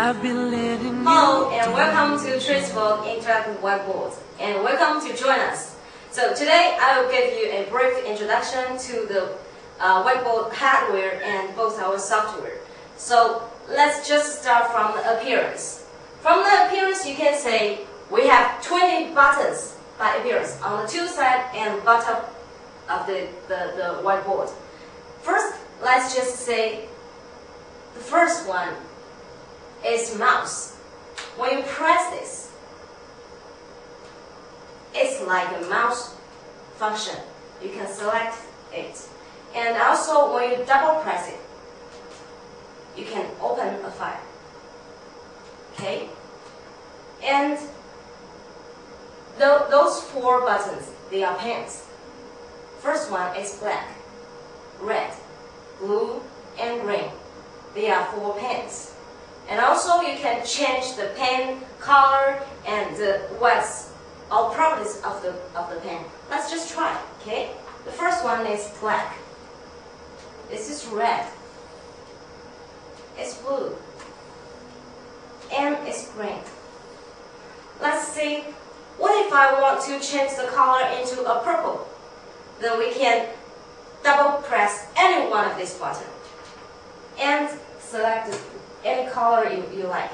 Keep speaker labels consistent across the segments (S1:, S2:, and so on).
S1: I've been letting
S2: Hello and welcome to TRACEBoard Interactive Whiteboard, and welcome to join us. So today I will give you a brief introduction to the whiteboard hardware and both our software. So let's just start from the appearance. From the appearance, you can say we have 20 buttons by appearance on the two sides and bottom of the whiteboard. First, let's just say the first one is mouse. When you press this, it's like a mouse function. You can select it. And also when you double press it, you can open a file. Okay? And those four buttons, they are pens. First one is black, red, blue, and green. They are four pens. And also you can change the pen color and the width or properties of the pen. Let's just try, okay? The first one is black. This is red. It's blue. And it's green. Let's see, what if I want to change the color into a purple? Then we can double press any one of these buttons and select any color you like.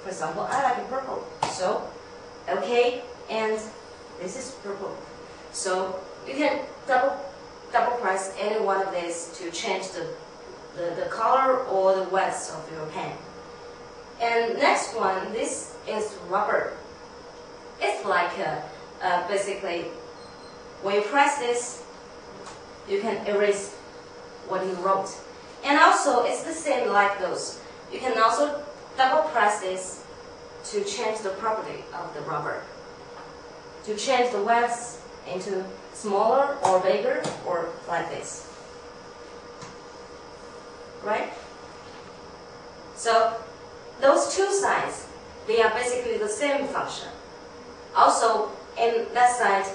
S2: For example, I like purple. So, okay, and this is purple. So you can double press any one of these to change the color or the width of your pen. And next one, this is rubber. It's like basically when you press this, you can erase what you wrote. And also, it's the same like those. You can also double press this to change the property of the rubber. To change the width into smaller or bigger or like this. Right? So, those two sides, they are basically the same function. Also, in that side,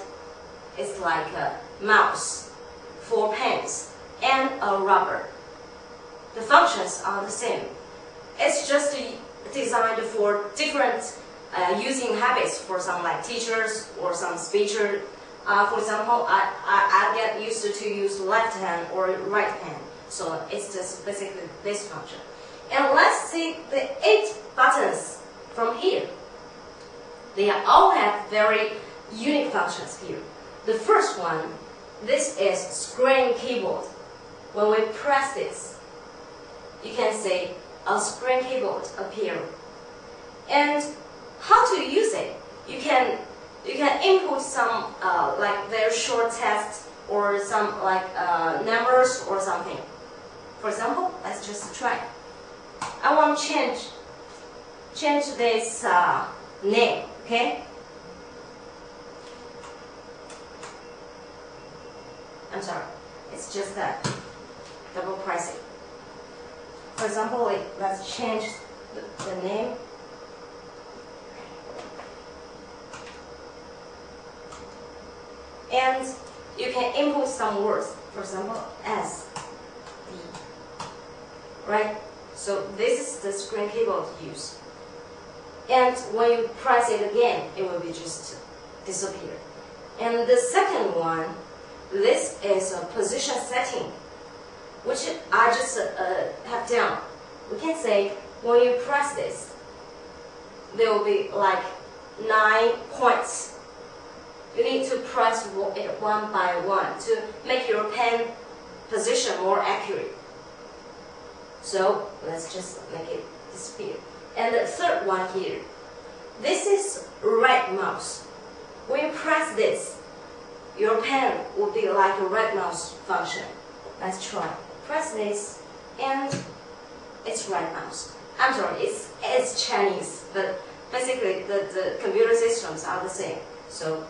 S2: it's like a mouse, four pens, and a rubber. The functions are the same. It's just designed for different using habits for some like teachers or some speakers. For example, I get used to use left hand or right hand. So it's just basically this function. And let's see the 8 buttons from here. They all have very unique functions here. The first one, this is screen keyboard. When we press this, you can see a screen keyboard appear. And how to use it? You can input some like very short text or some like numbers or something. For example, let's just try. I want to change this name. Okay. I'm sorry. It's just that double pressing. For example, let's change the name. And you can input some words. For example, S, D. Right? So this is the screen keyboard use. And when you press it again, it will be just disappear. And the second one, this is a position setting, which I just have down. We can say when you press this, there will be like 9 points. You need to press it one by one to make your pen position more accurate. So let's just make it disappear. And the third one here, this is right mouse. When you press this, your pen will be like a right mouse function. Let's try. Press this, and it's right mouse. I'm sorry, it's Chinese, but basically the computer systems are the same. So,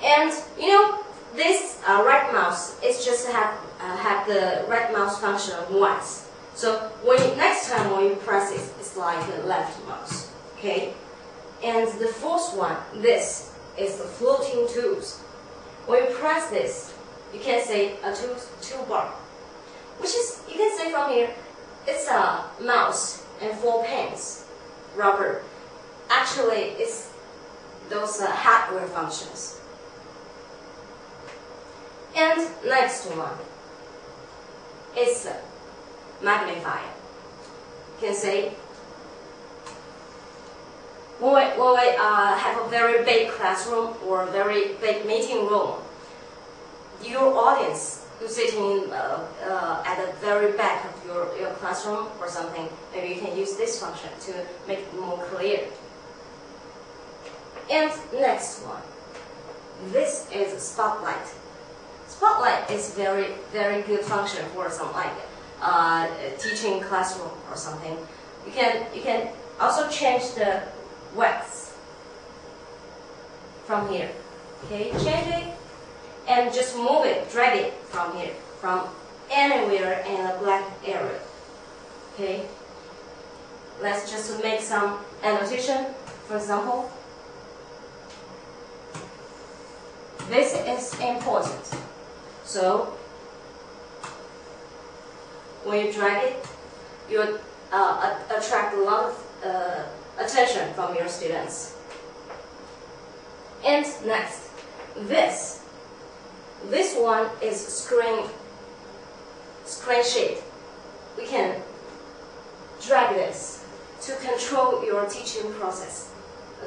S2: and you know, this right mouse is just have the right mouse function once. So next time when you press it, it's like a left mouse. Okay. And the fourth one, this is the floating tools. When you press this, you can say a toolbar, which is, you can say from here, it's a mouse and 4 pins, rubber. Actually, it's those hardware functions. And next one is magnifier. You can say, when we have a very big classroom or a very big meeting room, your audience who's sitting at the very back of your classroom or something, maybe you can use this function to make it more clear. And next one, this is spotlight. Spotlight is very good function for some like teaching classroom or something. You can also change the width from here. Okay, change it and just move it, drag it from here, from anywhere in the black area. Okay, let's just make some annotation. For example, this is important. So when you drag it, you attract a lot of attention from your students. And next, this one is screen sheet. We can drag this to control your teaching process.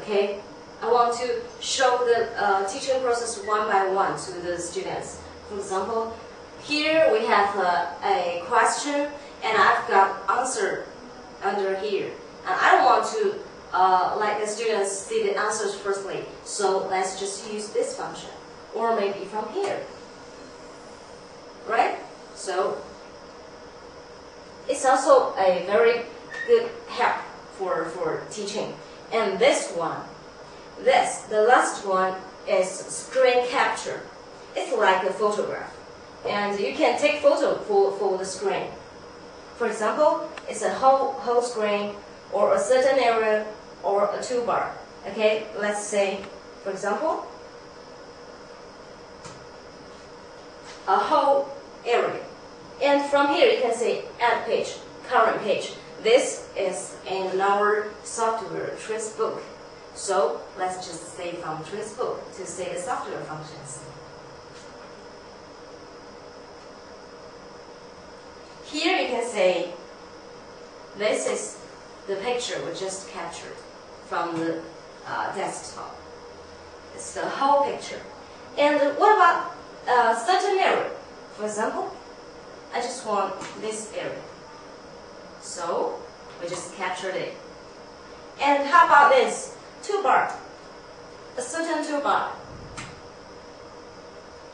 S2: Okay, I want to show the teaching process one by one to the students. For example, here we have a question, and I've got answer under here. And I don't want to let the students see the answers firstly, so let's just use this function, or maybe from here, right? So it's also a very good help for teaching. And this one, the last one is screen capture. It's like a photograph, and you can take photo for the screen. For example, it's a whole screen, or a certain area, or a toolbar. Okay, let's say, for example, a whole area. And from here you can say add page, current page. This is in our software TRACEBoard. So let's just say from TRACEBoard to say the software functions. Here you can say, this is the picture we just captured from the desktop. It's the whole picture. And what about certain area? For example, I just want this area. So we just captured it. And how about this? Toolbar. A certain toolbar.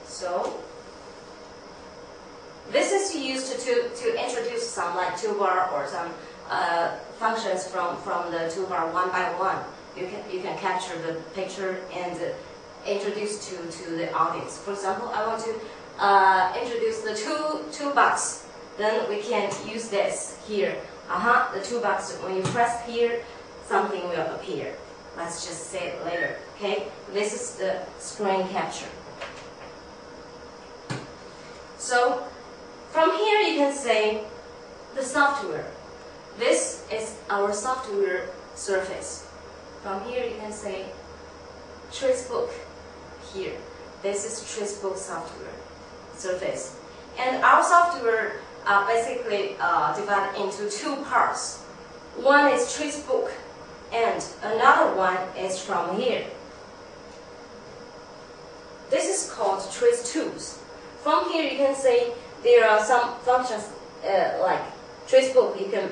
S2: So this is used to introduce some like toolbar or some functions from the toolbar one by one. You can capture the picture and introduce to the audience. For example, I want to introduce the toolbox. Then we can use this here. The toolbox. When you press here, something will appear. Let's just say it later. Okay, this is the screen capture. So from here you can say the software. This is our software surface. From here you can say TRACEBoard. Here, this is TRACEBoard software surface. And our software are basically divided into two parts. One is TRACEBoard, and another one is from here. This is called TRACETools. From here you can say there are some functions like TRACEBoard. You can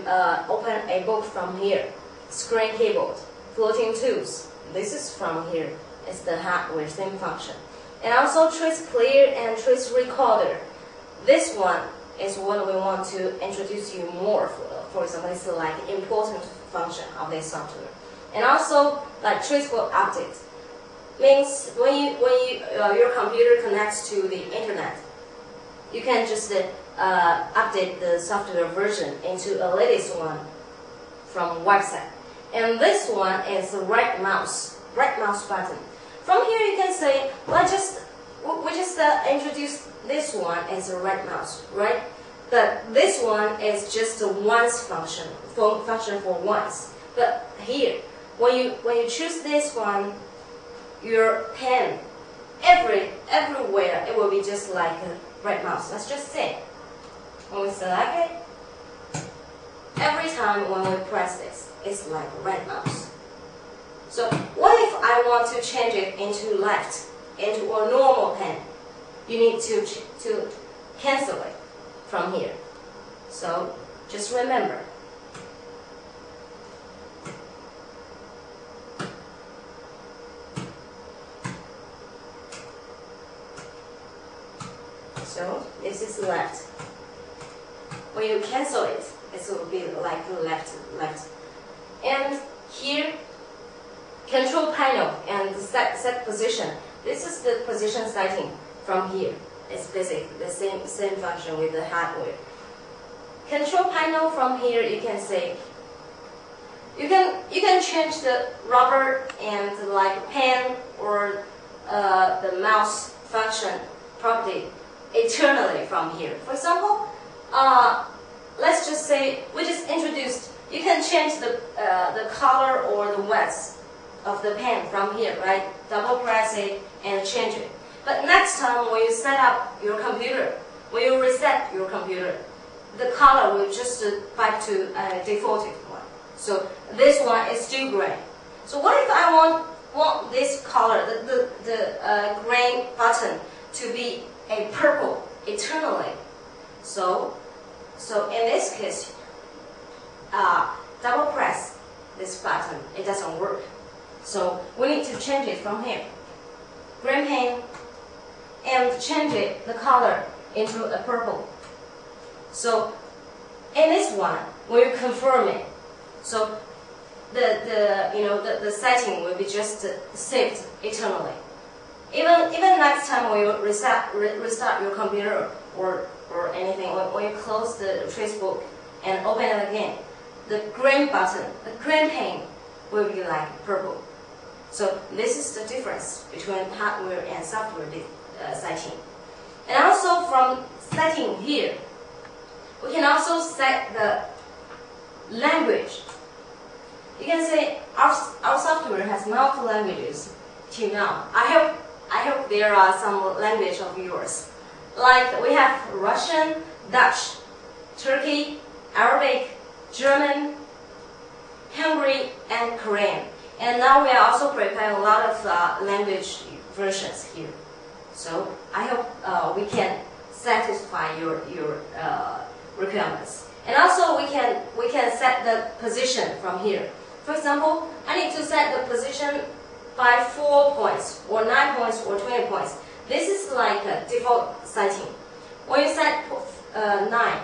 S2: open a book from here. Screen keyboard, floating tools. This is from here. It's the hardware same function. And also TRACEClear and TRACERecorder. This one is what we want to introduce you more. For example, it's like important function of this software. And also like TRACEBoard update means when your computer connects to the internet, you can just update the software version into a latest one from website. And this one is the right mouse button. From here you can say, we just introduced this one as a right mouse, right? But this one is just a once function for once. But here, when you choose this one, your pen everywhere it will be just like a right mouse. Let's just say when we select it, every time when we press this, it's like a right mouse. So what if I want to change it into left, into a normal pen? You need to cancel it from here. So just remember. So this is left. When you cancel it, it will be like left. And here, control panel and set position. This is the position setting from here. It's basically the same function with the hardware. Control panel from here, you can say you can change the rubber and like pen or the mouse function property eternally from here. For example, let's just say we just introduced. You can change the color or the width of the pen from here, right? Double press it and change it. But next time when you set up your computer, when you reset your computer, the color will just back to defaulted one. So this one is still gray. So what if I want this color, the gray button, to be a purple eternally? So in this case, double press this button. It doesn't work. So we need to change it from here. Green pen, and change it the color into a purple. So in this one, when you confirm it, so the setting will be just saved eternally. Even next time when you restart your computer or anything, when you close the TRACEBoard and open it again, the green button, the green pen will be like purple. So this is the difference between hardware and software setting. And also from setting here, we can also set the language. You can say our software has multiple languages till now. I hope there are some language of yours. Like we have Russian, Dutch, Turkey, Arabic, German, Hungary, and Korean. And now we are also preparing a lot of language versions here. So I hope we can satisfy your requirements. And also we can set the position from here. For example, I need to set the position by 4 points, or 9 points, or 20 points. This is like a default setting. When you set 9,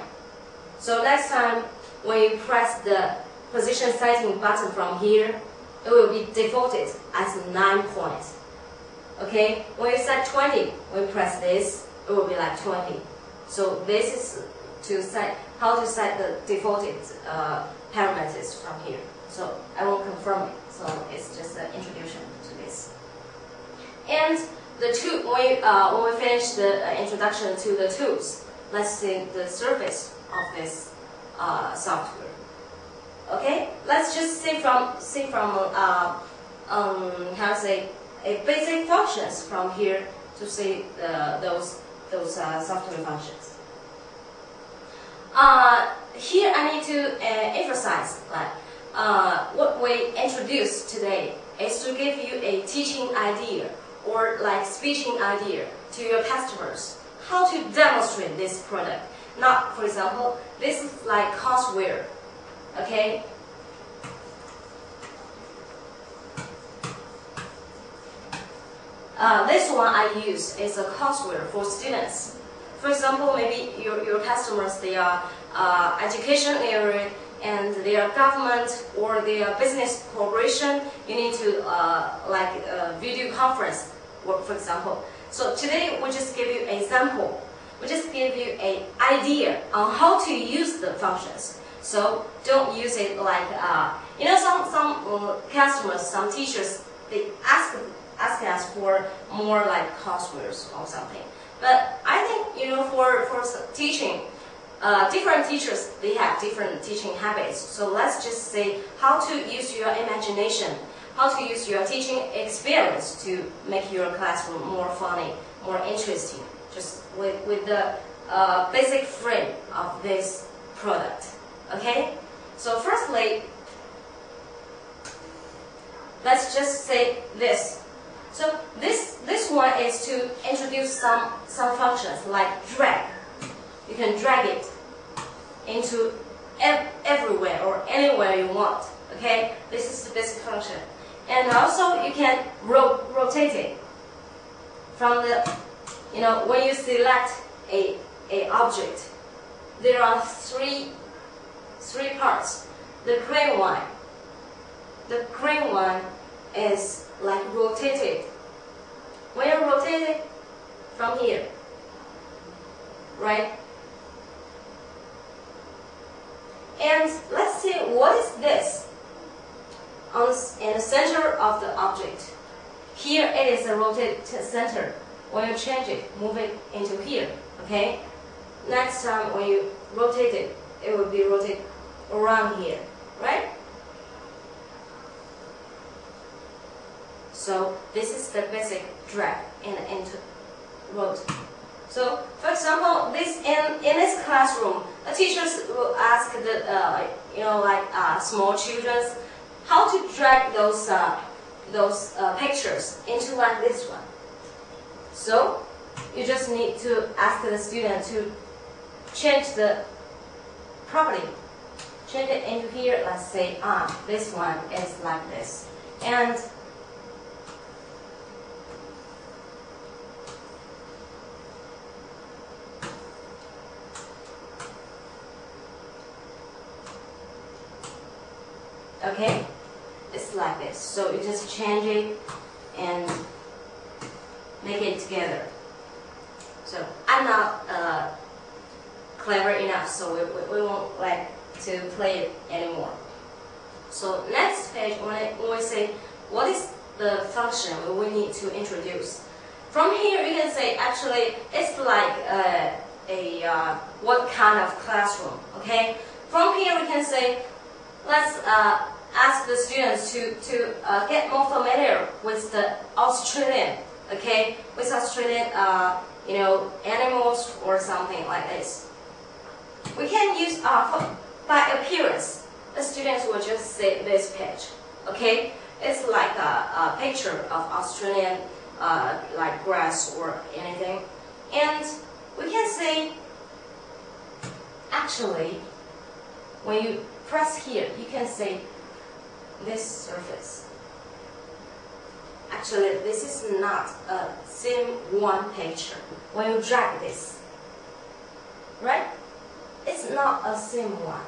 S2: so next time when you press the position setting button from here, it will be defaulted as 9 points. Okay, when you set 20, when you press this, it will be like 20. So this is how to set the defaulted parameters from here. So I will confirm it. So it's just an introduction to this. And the tool, when we finish the introduction to the tools, let's see the surface of this software. Okay, let's just see from how to say a basic functions from here to see those software functions. Here I need to emphasize that what we introduced today is to give you a teaching idea or like speaking idea to your customers how to demonstrate this product. Not, for example, this is like courseware. Okay. This one I use is a courseware for students. For example, maybe your customers, they are education area and they are government or they are business corporation. You need to like video conference, for example. So today we just give you an example. We just give you an idea on how to use the functions. So don't use it like some customers, some teachers, they ask us for more like courseware or something. But I think for teaching, different teachers, they have different teaching habits. So let's just say how to use your imagination, how to use your teaching experience to make your classroom more funny, more interesting, just with the basic frame of this product. Okay? So firstly, let's just say this. So this one is to introduce some functions like drag. You can drag it into everywhere or anywhere you want. Okay, this is the basic function. And also you can rotate it from the, when you select a object, there are three parts. The green one is like rotated. When you rotate it from here, right? And let's see, what is this? In the center of the object. Here it is a rotated center. When you change it, move it into here. Okay? Next time when you rotate it, it will be rotated around here. Right? So this is the basic drag and rotate. So, for example, in this classroom, the teachers will ask the small children how to drag those pictures into like this one. So you just need to ask the student to change the property, change it into here. Let's say this one is like this, and okay, it's like this. So you just change it and make it together. So I'm not clever enough, so we won't like to play it anymore. So next page, when we say what is the function we need to introduce, from here you can say actually it's like what kind of classroom. Okay, from here we can say let's ask the students to get more familiar with the Australian, okay, with Australian, animals or something like this. We can use by appearance. The students will just say this page, okay. It's like a picture of Australian, like grass or anything, and we can say actually when you press here, you can say this surface. Actually, this is not a same one picture. When you drag this, right? It's not a same one.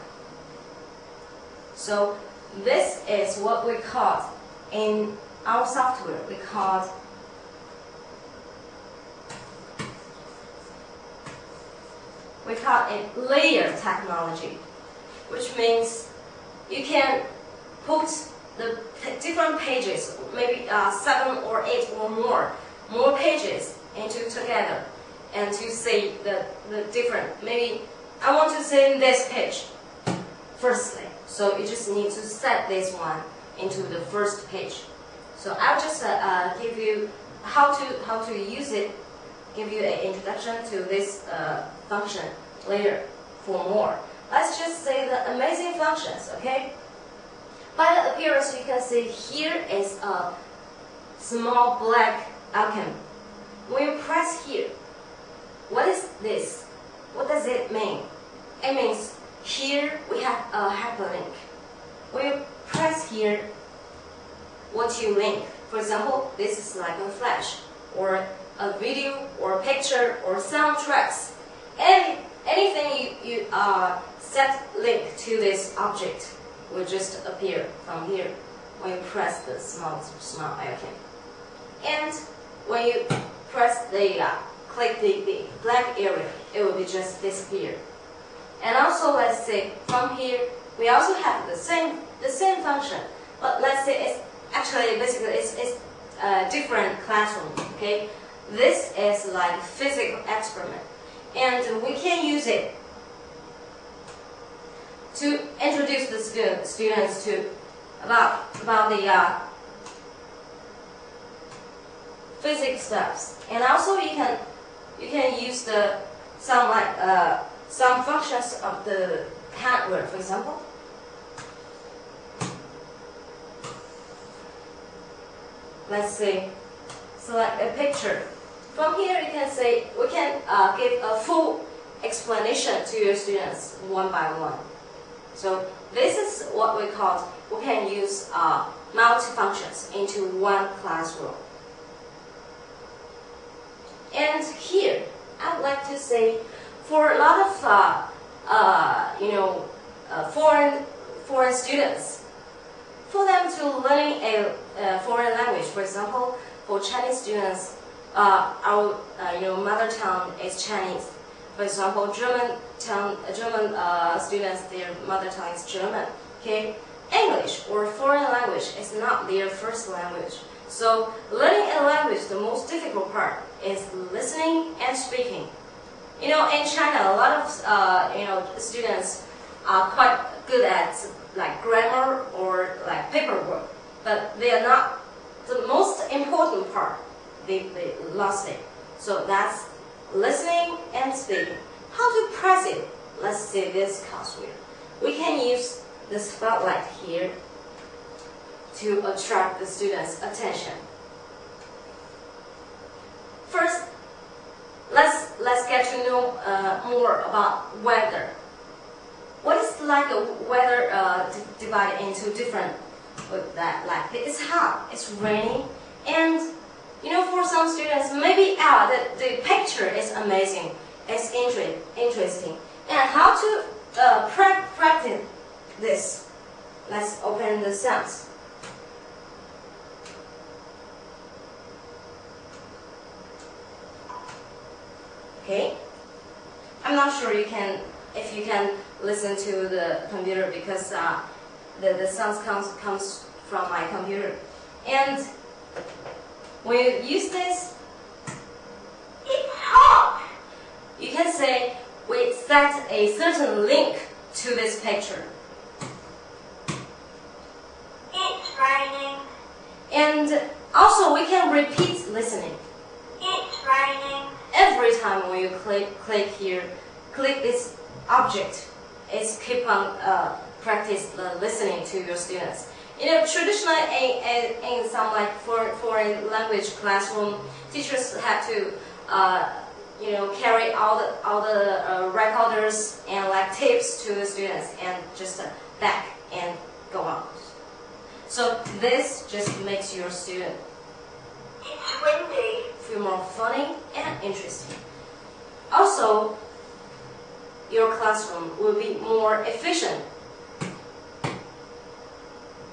S2: So this is what we call in our software. We call it layer technology, which means you can put the different pages, maybe 7 or 8 or more pages into together, and to say the different. Maybe I want to say this page firstly, so you just need to set this one into the first page. So I'll just give you how to use it, give you an introduction to this function later for more. Let's just say the amazing functions, okay? By the appearance, you can see here is a small black icon. When you press here, what is this? What does it mean? It means here we have a hyperlink. When you press here, what you link. For example, this is like a flash, or a video, or a picture, or soundtracks. Anything you set link to this object will just appear from here when you press the small icon. And when you press click the black area, it will be just disappear. And also, let's say from here we also have the same function, but let's say it's actually basically it's a different classroom. Okay, this is like physical experiment, and we can use it to introduce the students to about the physics steps, and also you can use some functions of the hardware, for example. Let's say select a picture. From here, you can say we can give a full explanation to your students one by one. So this is what we can use multi-functions into one classroom. And here, I would like to say, for a lot of foreign students, for them to learning a foreign language, for example, for Chinese students, our mother tongue is Chinese. For example, German students, their mother tongue is German. Okay, English or foreign language is not their first language. So learning a language, the most difficult part is listening and speaking. In China, a lot of students are quite good at like grammar or like paperwork, but they are not the most important part. They lost it. So that's listening and speaking. How to practice it? Let's say this classroom. We can use the spotlight here to attract the students' attention. First, let's get to know more about weather. What is like a weather divided into different? Like it's hot, it's raining, and for some students maybe the picture is amazing, it's interesting, and how to practice this? Let's open the sense. Okay, I'm not sure if you can listen to the computer because the sound comes from my computer. And when you use this, it's hot. You can say we set a certain link to this picture. It's raining. And also we can repeat listening. It's raining. Every time when you click here, click this object, it's keep on practice listening to your students. Traditionally in some like foreign language classroom, teachers have to carry all the recorders and like tapes to the students and just back and go on. So this just makes your student it's windy feel more funny and interesting. Also, your classroom will be more efficient.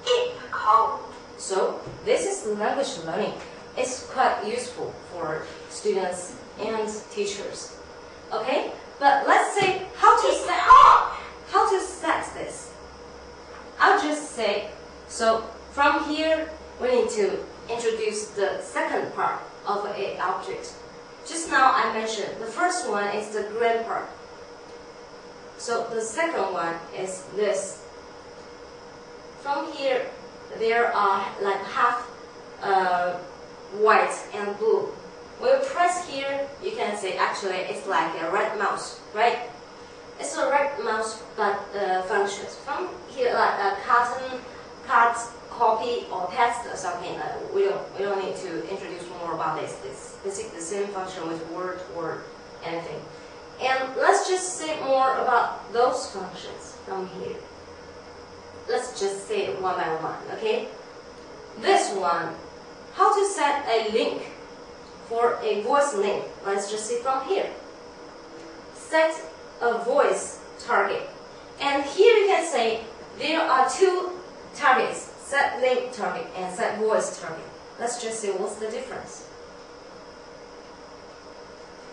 S2: It's cold. So this is language learning. It's quite useful for students and teachers. Okay, but let's say how to set this. I'll just say, so from here we need to introduce the second part of an object. Just now I mentioned the first one is the green part. So the second one is this. From here, there are like half white and blue. When you press here, you can say actually it's like a red mouse, right? It's a red mouse, but functions. From here, like a cut, copy, or paste or something. We don't need to introduce more about this. It's basically the same function with word or anything. And let's just say more about those functions from here. Let's just say it one by one, okay? This one, how to set a link for a voice link. Let's just see from here. Set a voice target. And here you can say there are two targets, set link target and set voice target. Let's just see what's the difference.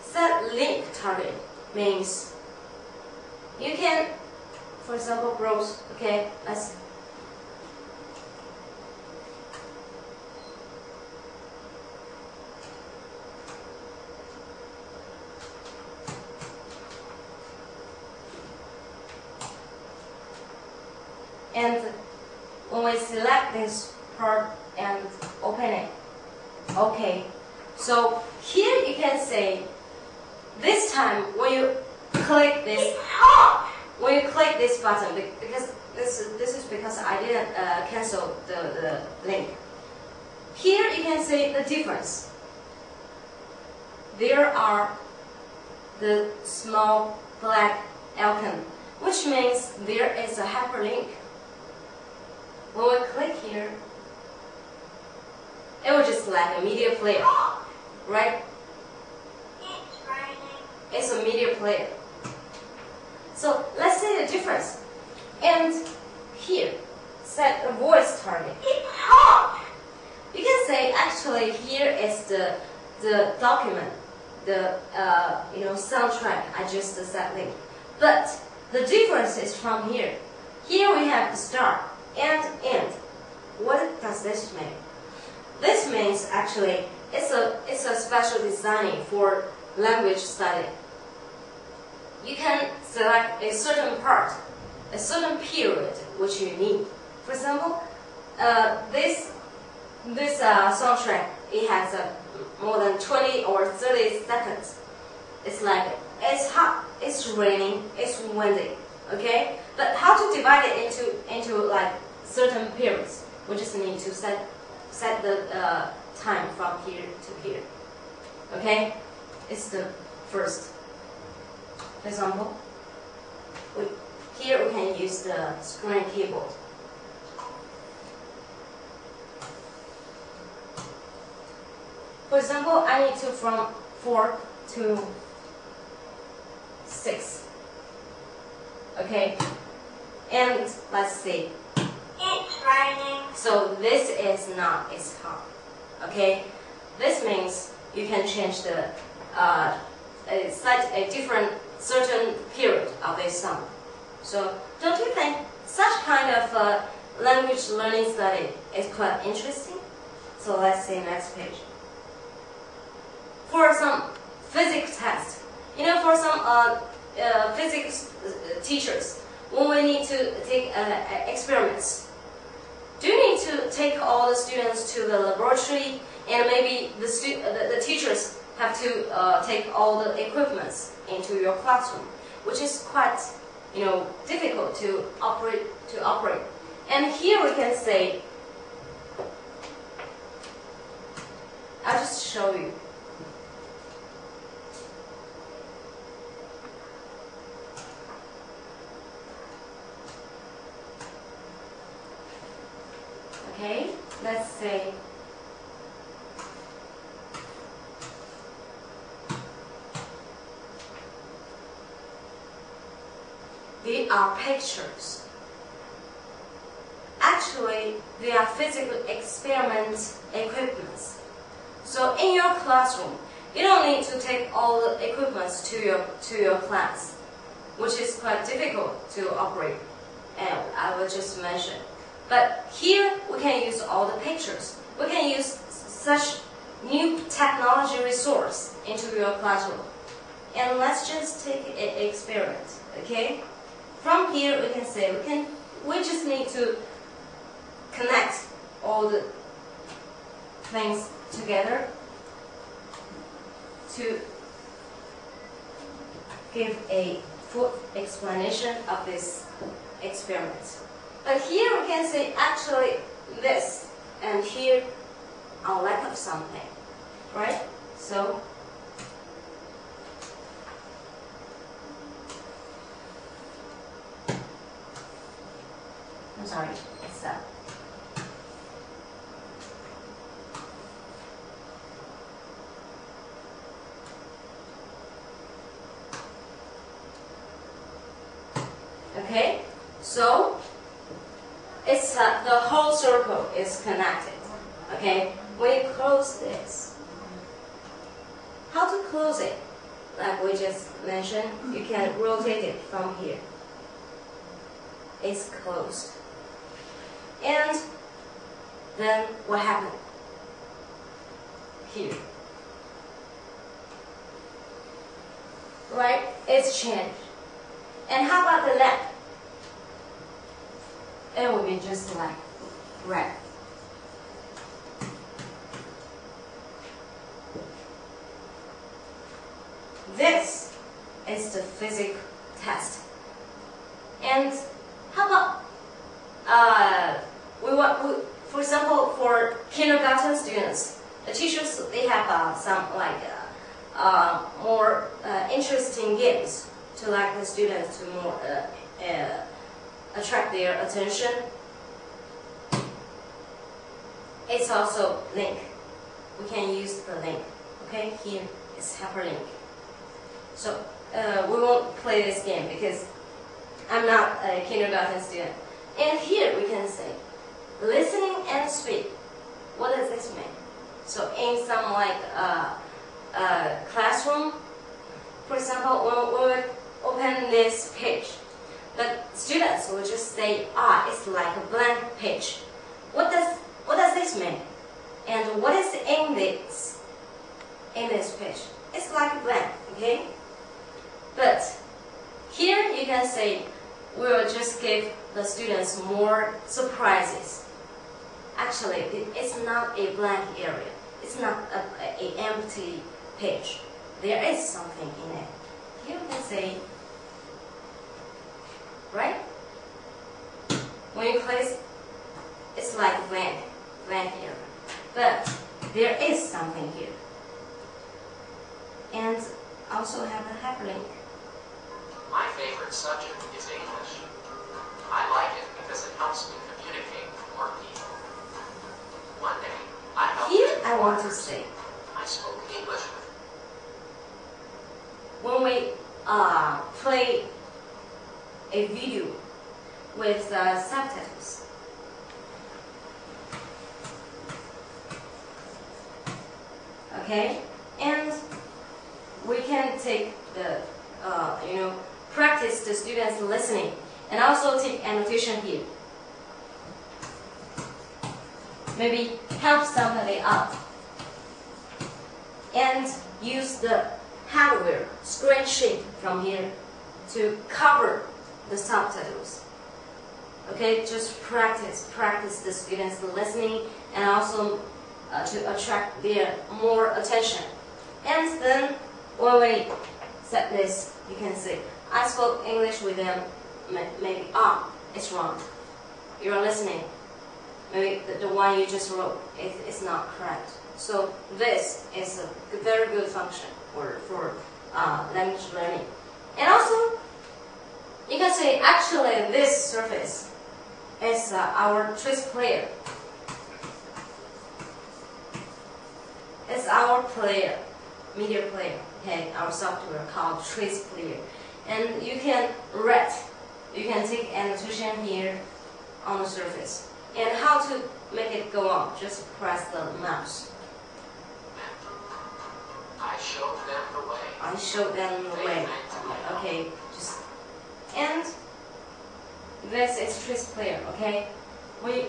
S2: Set link target means you can, for example, browse. Okay, let's. And when we select this part and open it, okay. So here you can say, this time when you click this button, because this is because I didn't cancel the link. Here you can see the difference. There are the small black icon, which means there is a hyperlink. When we click here, it will just like a media player, right? It's a media player. So let's see the difference. And here, set a voice target. You can say actually here is the document, the soundtrack I just set link. But the difference is from here. Here we have the start and end. What does this mean? This means actually it's a special designing for language study. You can select a certain part, a certain period which you need. For example, this soundtrack, it has more than 20 or 30 seconds. It's like it's hot, it's raining, it's windy. Okay, but how to divide it into like certain periods? We just need to set the time from here to here. Okay, it's the first. For example, here we can use the screen keyboard. For example, I need to from 4 to 6. Okay, and let's see.
S1: It's raining.
S2: So this is not it's hot. Okay, this means you can change the set a different certain period of this song. So don't you think such kind of language learning study is quite interesting? So let's see next page. For some physics test, for some physics teachers, when we need to take experiments, do you need to take all the students to the laboratory, and maybe the teachers have to take all the equipments into your classroom, which is quite difficult to operate. And here we can say, I'll just show you. Okay, let's say they are pictures. Actually, they are physical experiment equipments. So in your classroom, you don't need to take all the equipments to your class, which is quite difficult to operate, and I will just mention. But here we can use all the pictures. We can use such new technology resource into your classroom. And let's just take an experiment, okay? From here we can say we just need to connect all the things together to give a full explanation of this experiment. But here we can say actually this, and here a lack of something, right? So I'm sorry, it's that. Okay, so it's the whole circle is connected. Okay, when you close this, how to close it? Like we just mentioned, you can rotate it from here. It's closed. And then what happened? Here. Right? It's changed. And how about the lamp? it will be just like red. This is the physics test. And how about for example, for kindergarten students, the teachers, they have some like more interesting games to like the students to more attract their attention. It's also link. We can use the link. Okay, here is hyperlink. So we won't play this game because I'm not a kindergarten student. And here we can say listening and speak. What does this mean? So in some like classroom, for example, when we open this page, the students will just say, it's like a blank page. What does this mean? And what is in this page? It's like a blank, okay? But here you can say, we will just give the students more surprises. Actually, it's not a blank area. It's not an empty page. There is something in it. Here we can say, right? When you place, it's like blank area. But there is something here. And also have a hyperlink.
S3: My favorite subject is English. I like it because it helps me communicate with more people. One day, I helped
S2: Here I want to
S3: foreigners.
S2: say,
S3: I spoke English with
S2: when we play a video with subtitles, okay, and we can take the practice the students listening and also take annotation here. Maybe help somebody out and use the hardware screen sheet from here to cover the subtitles. Okay, just practice the students listening and also to attract their more attention. And then when we set this, you can see I spoke English with them. Maybe it's wrong. You're listening. Maybe the one you just wrote is not correct. So this is a very good function for language learning. And also, you can see actually this surface is our trace player. It's our player, media player. Okay, our software called TRACEBoard. And you can write. You can take annotation here on the surface. And how to make it go on? Just press the mouse.
S3: I showed them the way.
S2: I showed them the way. Okay, just and this is trace player. Okay, we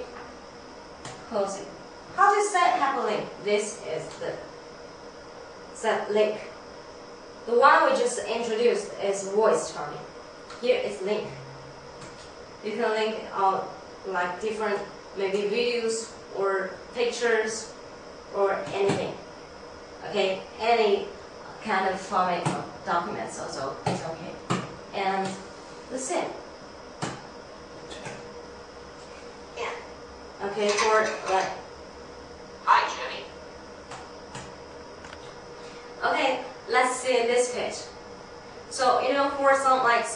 S2: close it. How to set hyperlink? This is the set link. The one we just introduced is voice target. Here is link. You can link out like different maybe videos or pictures or anything. Okay, any kind of format of documents also is okay. And the same. Yeah. Okay, for like.
S3: Hi, Jenny.
S2: Okay, let's see this page. So for some like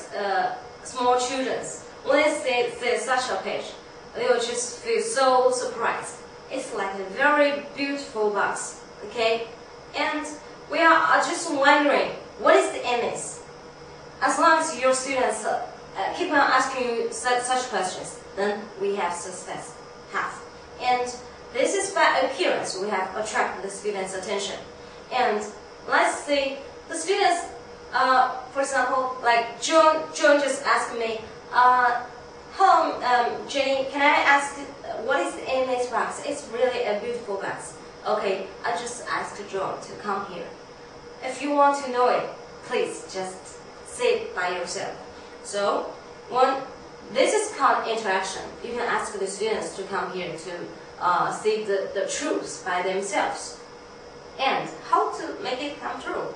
S2: small children, when they see such a page, they will just feel so surprised. It's like a very beautiful box. Okay. And we are just wondering, what is the image? As long as your students keep on asking you such questions, then we have success. And this is by appearance, we have attracted the students' attention. And let's say the students, for example, like John just asked me, Jenny, can I ask what is in this box? It's really a beautiful box. Okay, I just asked John to come here. If you want to know it, please just say it by yourself. So, when this is called interaction. You can ask the students to come here to see the truth by themselves. And how to make it come true?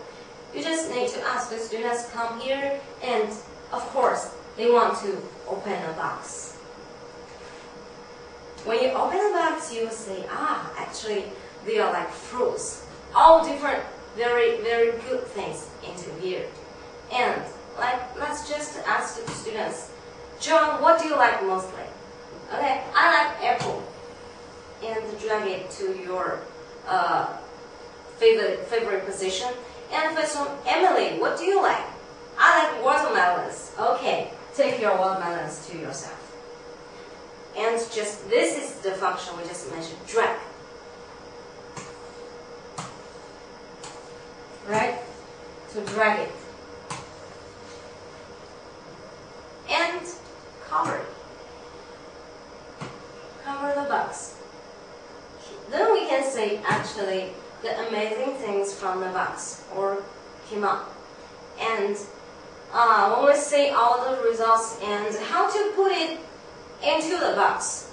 S2: You just need to ask the students to come here, and of course, they want to open a box. When you open a box, you will say, actually, they are like fruits. All different, very, very good things into here. And let's just ask the students, John, what do you like mostly? Okay, I like apple. And drag it to your favorite position. And first one, Emily, what do you like? I like watermelons. Okay, take your watermelons to yourself. And just, this is the function we just mentioned, drag. Right? To drag it. And cover it. Cover the box. Then we can say actually the amazing things from the box or came up. And when we see all the results and how to put it into the box,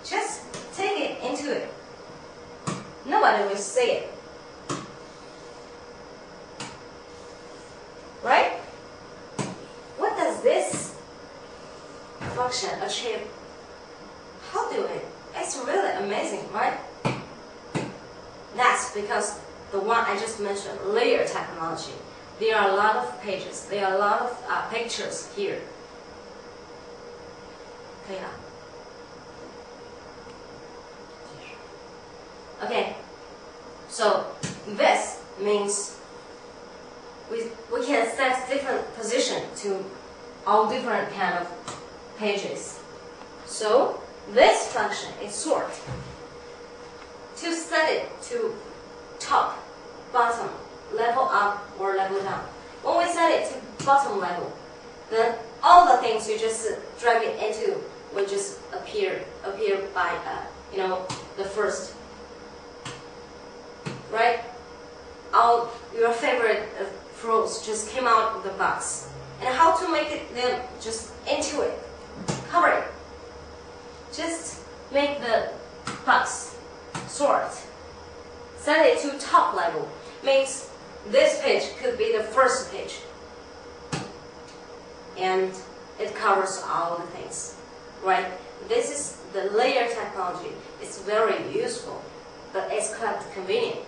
S2: just take it into it. Nobody will see it. Right? What does this function achieve? How do it? It's really amazing, right? That's because the one I just mentioned, layer technology. There are a lot of pages. There are a lot of pictures here. Okay, so this means we can set different position to all different kind of pages. So this function is sort. To set it to top, bottom, level up or level down. When we set it to bottom level, then all the things you just drag it into will just appear by the first, right? All your favorite fruits just came out of the box. And how to make it them just into it, cover it. Just make the box sort. Set it to top level. Means this page could be the first page. And it covers all the things, right? This is the layer technology. It's very useful, but it's quite convenient.